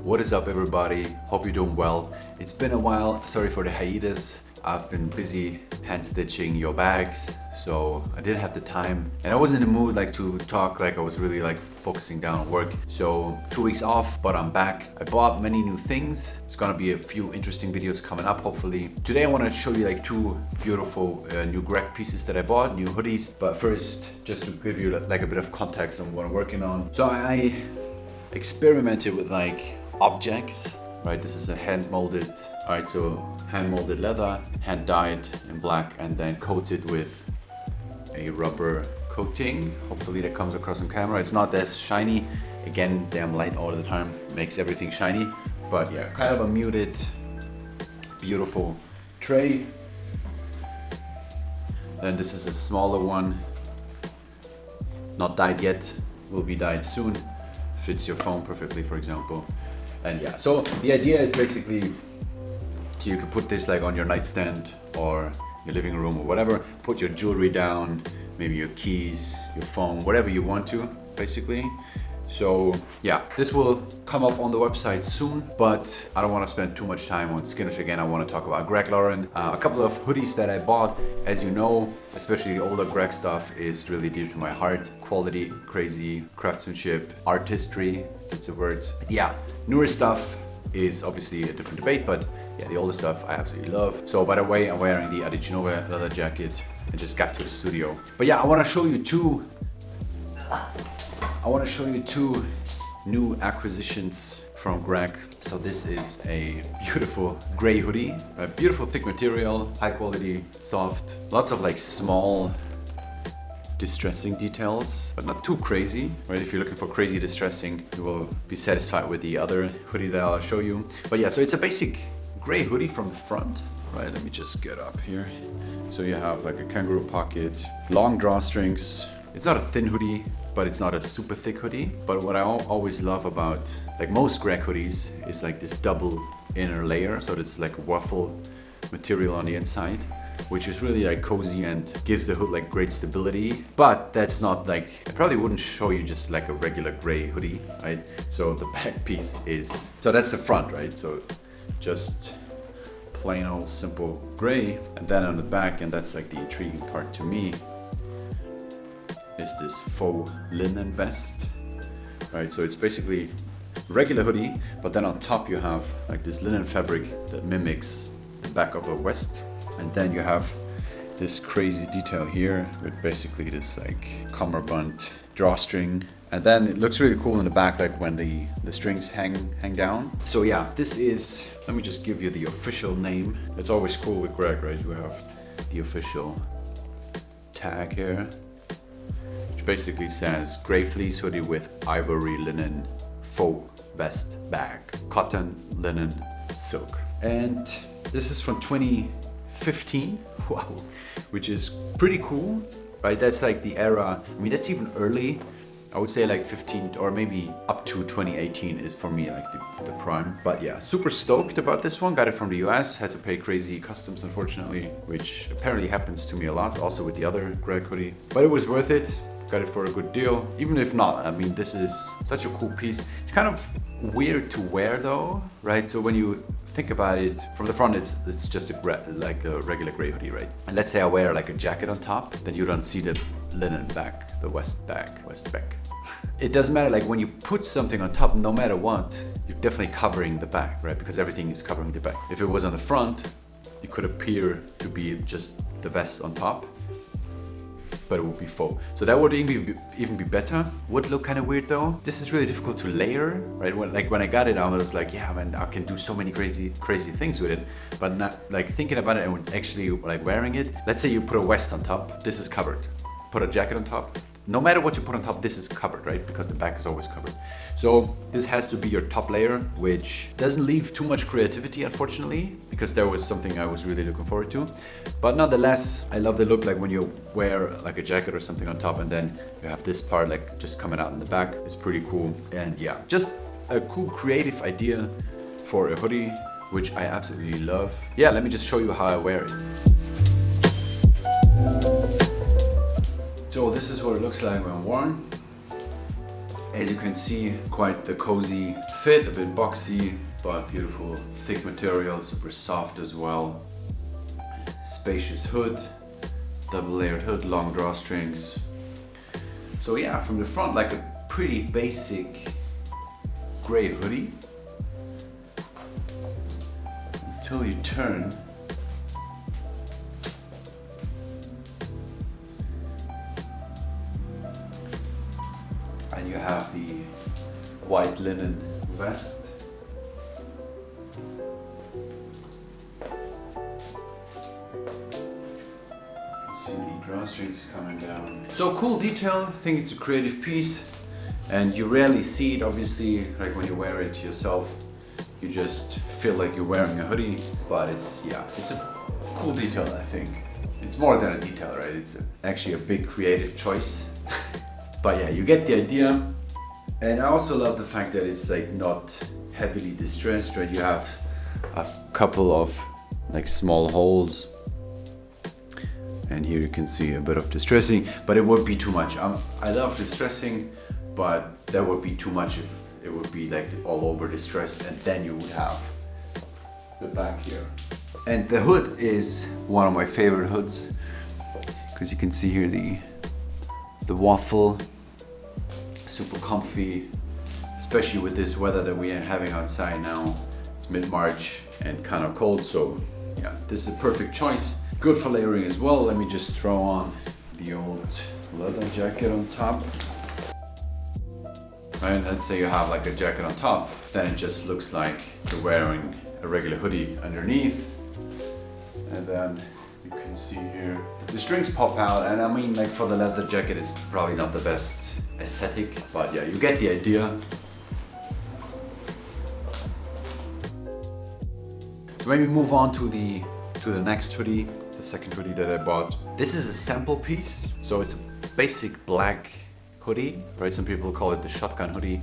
What is up, everybody? Hope you're doing well. It's been a while, sorry for the hiatus. I've been busy hand stitching your bags, so I didn't have the time and I wasn't in the mood to talk. I was really focusing down on work. So 2 weeks off, but I'm back. I bought many new things. It's gonna be a few interesting videos coming up, hopefully. Today I want to show you two beautiful new Greg pieces that I bought, new hoodies. But first, just to give you a bit of context on what I'm working on. So I experimented with objects. Right, this is a hand molded, hand molded leather, hand dyed in black and then coated with a rubber coating. Hopefully that comes across on camera. It's not as shiny. Again, damn light all the time makes everything shiny. But yeah, kind of a muted, beautiful tray. Then this is a smaller one, not dyed yet, will be dyed soon. Fits your phone perfectly, for example. And yeah, so the idea is basically so you can put this on your nightstand or your living room or whatever, put your jewelry down, maybe your keys, your phone, whatever you want to, basically. So yeah, this will come up on the website soon, but I don't want to spend too much time on Skittish again. I want to talk about Greg Lauren. A couple of hoodies that I bought. As you know, especially the older Greg stuff is really dear to my heart. Quality, crazy, craftsmanship, artistry, that's a word. Yeah, newer stuff is obviously a different debate, but yeah, the older stuff I absolutely love. So by the way, I'm wearing the Adichinowe leather jacket and just got to the studio. But yeah, I want to show you two new acquisitions from Greg. So this is a beautiful gray hoodie, a beautiful thick material, high quality, soft, lots of small distressing details, but not too crazy, right? If you're looking for crazy distressing, you will be satisfied with the other hoodie that I'll show you. But yeah, so it's a basic gray hoodie from the front, right? Let me just get up here. So you have a kangaroo pocket, long drawstrings. It's not a thin hoodie, but it's not a super thick hoodie. But what I always love about most Greg hoodies is this double inner layer. So it's waffle material on the inside, which is really cozy and gives the hood great stability. But that's not I probably wouldn't show you just a regular gray hoodie, right? So the back piece is, so that's the front, right? So just plain old simple gray. And then on the back, and that's the intriguing part to me, is this faux linen vest, right? So it's basically regular hoodie, but then on top you have this linen fabric that mimics the back of a vest. And then you have this crazy detail here with basically this cummerbund drawstring. And then it looks really cool in the back, when the strings hang down. So yeah, this is, let me just give you the official name. It's always cool with Greg, right? You have the official tag here, which basically says gray fleece hoodie with ivory linen faux vest bag, cotton, linen, silk. And this is from 2015, wow, which is pretty cool, right? That's the era, I mean, that's even early. I would say 15 or maybe up to 2018 is for me the prime. But yeah, super stoked about this one. Got it from the US, had to pay crazy customs unfortunately, which apparently happens to me a lot, also with the other Greg hoodie. But it was worth it. Got it for a good deal. Even if not, I mean, this is such a cool piece. It's kind of weird to wear though, right? So when you think about it from the front, it's just a regular gray hoodie, right? And let's say I wear a jacket on top, then you don't see the linen back, the west back. It doesn't matter, when you put something on top, no matter what, you're definitely covering the back, right? Because everything is covering the back. If it was on the front, it could appear to be just the vest on top, but it would be faux. So that would even be better. Would look kind of weird though. This is really difficult to layer, right? When I got it, I was yeah, man, I can do so many crazy things with it. But not thinking about it and actually wearing it. Let's say you put a vest on top, this is covered. Put a jacket on top. No matter what you put on top, this is covered, right? Because the back is always covered. So this has to be your top layer, which doesn't leave too much creativity, unfortunately, because there was something I was really looking forward to. But nonetheless, I love the look when you wear a jacket or something on top and then you have this part just coming out in the back. It's pretty cool. And yeah, just a cool creative idea for a hoodie, which I absolutely love. Yeah, let me just show you how I wear it. So this is what it looks like when worn. As you can see, quite the cozy fit, a bit boxy, but beautiful thick material, super soft as well. Spacious hood, double layered hood, long drawstrings. So yeah, from the front, like a pretty basic gray hoodie. Until you turn. And you have the white linen vest. See the drawstrings coming down. So cool detail, I think it's a creative piece and you rarely see it obviously, like when you wear it yourself, you just feel like you're wearing a hoodie, but it's a cool detail I think. It's more than a detail, right? It's actually a big creative choice. But yeah, you get the idea. And I also love the fact that it's like not heavily distressed, right? You have a couple of like small holes. And here you can see a bit of distressing, but it would be too much. I love distressing, but that would be too much if it would be like all over distressed, and then you would have the back here. And the hood is one of my favorite hoods, because you can see here the waffle, super comfy, especially with this weather that we are having outside now. It's mid-March and kind of cold, so yeah, this is a perfect choice. Good for layering as well. Let me just throw on the old leather jacket on top. And let's say you have like a jacket on top, then it just looks like you're wearing a regular hoodie underneath. And then you can see here the strings pop out, and I mean, like for the leather jacket it's probably not the best aesthetic, but yeah, you get the idea. So maybe move on to the next hoodie, the second hoodie that I bought. This is a sample piece, so it's a basic black hoodie, right? Some people call it the shotgun hoodie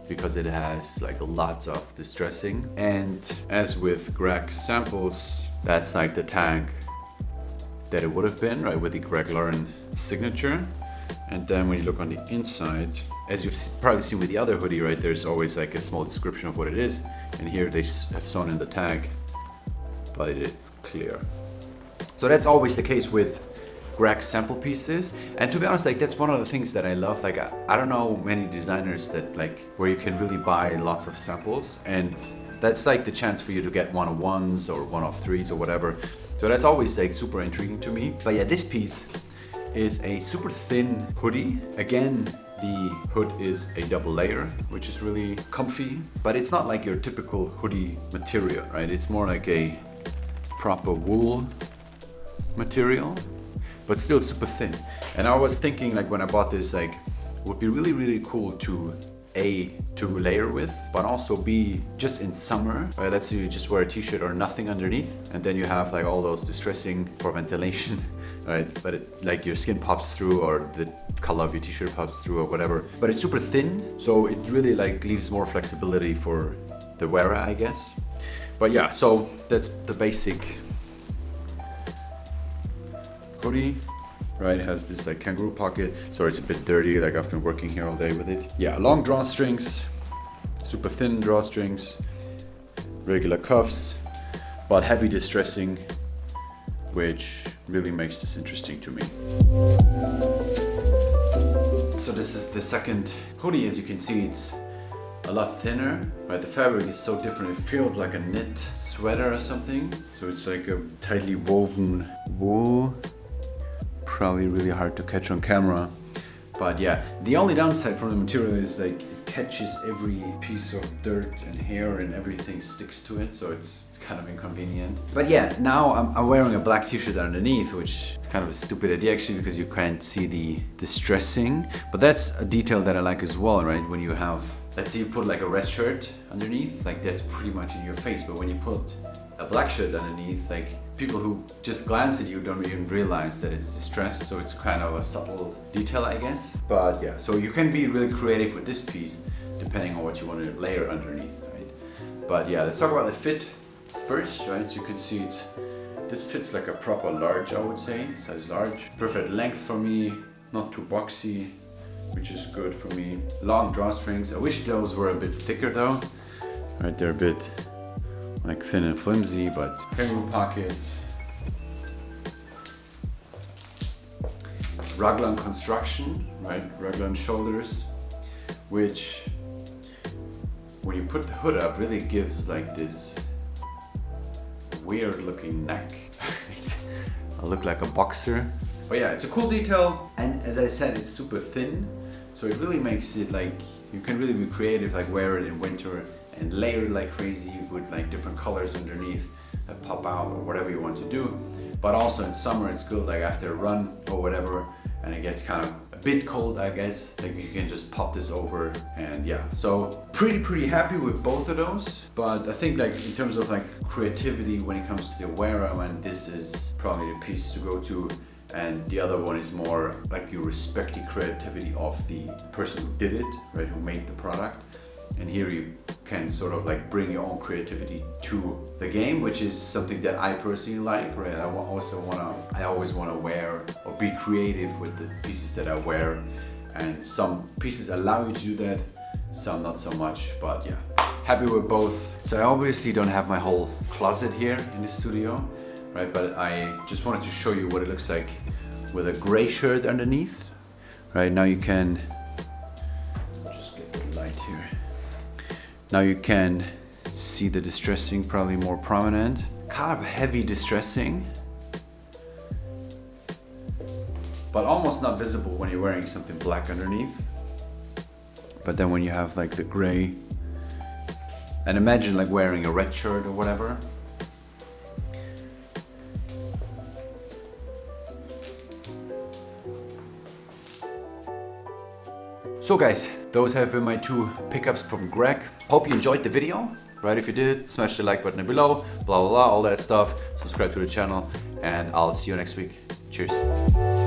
because it has like lots of distressing. And as with Greg samples, that's like the tag that it would have been, right, with the Greg Lauren signature. And then when you look on the inside, as you've probably seen with the other hoodie, right, there's always like a small description of what it is. And here they have sewn in the tag, but it's clear. So that's always the case with Greg sample pieces. And to be honest, like that's one of the things that I love. Like I don't know many designers that like where you can really buy lots of samples, and that's like the chance for you to get 1-of-1s or 1-of-3s or whatever. So that's always like super intriguing to me. But yeah, this piece is a super thin hoodie. Again, the hood is a double layer, which is really comfy, but it's not like your typical hoodie material, right? It's more like a proper wool material, but still super thin. And I was thinking, like when I bought this, like it would be really, really cool to layer with, but also B, just in summer, right? Let's say you just wear a t-shirt or nothing underneath, and then you have like all those distressing for ventilation, right? But like your skin pops through, or the color of your t-shirt pops through, or whatever. But it's super thin, so it really like leaves more flexibility for the wearer, I guess. But yeah, so that's the basic hoodie. Right, it has this like kangaroo pocket, so it's a bit dirty, like I've been working here all day with it. Yeah, long drawstrings, super thin drawstrings, regular cuffs, but heavy distressing, which really makes this interesting to me. So this is the second hoodie. As you can see, it's a lot thinner, right? The fabric is so different. It feels like a knit sweater or something. So it's like a tightly woven wool. Probably really hard to catch on camera, but yeah, the only downside from the material is like it catches every piece of dirt and hair and everything sticks to it, so it's kind of inconvenient. But yeah, now I'm wearing a black t-shirt underneath, which is kind of a stupid idea actually, because you can't see the distressing, but that's a detail that I like as well, right? When you have, let's say you put like a red shirt underneath, like that's pretty much in your face, but when you put a black shirt underneath, like people who just glance at you don't even realize that it's distressed, so it's kind of a subtle detail, I guess. But yeah, so you can be really creative with this piece depending on what you want to layer underneath, right? But yeah, let's talk about the fit first, right? So you can see this fits like a proper large, I would say, size large. Perfect length for me, not too boxy, which is good for me. Long drawstrings. I wish those were a bit thicker though. Right, they're a bit like thin and flimsy, but kangaroo pockets. Raglan construction, right? Raglan shoulders, which when you put the hood up really gives like this weird looking neck. I look like a boxer. But yeah, it's a cool detail, and as I said, it's super thin, so it really makes it like you can really be creative, like wear it in winter and layer it like crazy with like different colors underneath that pop out or whatever you want to do. But also in summer it's good, like after a run or whatever, and it gets kind of a bit cold, I guess, like you can just pop this over. And yeah, so pretty happy with both of those. But I think like in terms of like creativity when it comes to the wearer, and this is probably the piece to go to, and the other one is more like you respect the creativity of the person who did it, right, who made the product. And here you can sort of like bring your own creativity to the game, which is something that I personally like, right? I always want to wear or be creative with the pieces that I wear, and some pieces allow you to do that, some not so much. But yeah, happy with both. So I obviously don't have my whole closet here in the studio, right? But I just wanted to show you what it looks like with a gray shirt underneath. Right now you can just get the light here. Now you can see the distressing probably more prominent. Kind of heavy distressing, but almost not visible when you're wearing something black underneath. But then when you have like the gray, and imagine like wearing a red shirt or whatever. So guys, those have been my two pickups from Greg. Hope you enjoyed the video, right? If you did, smash the like button below, blah, blah, blah, all that stuff. Subscribe to the channel, and I'll see you next week. Cheers.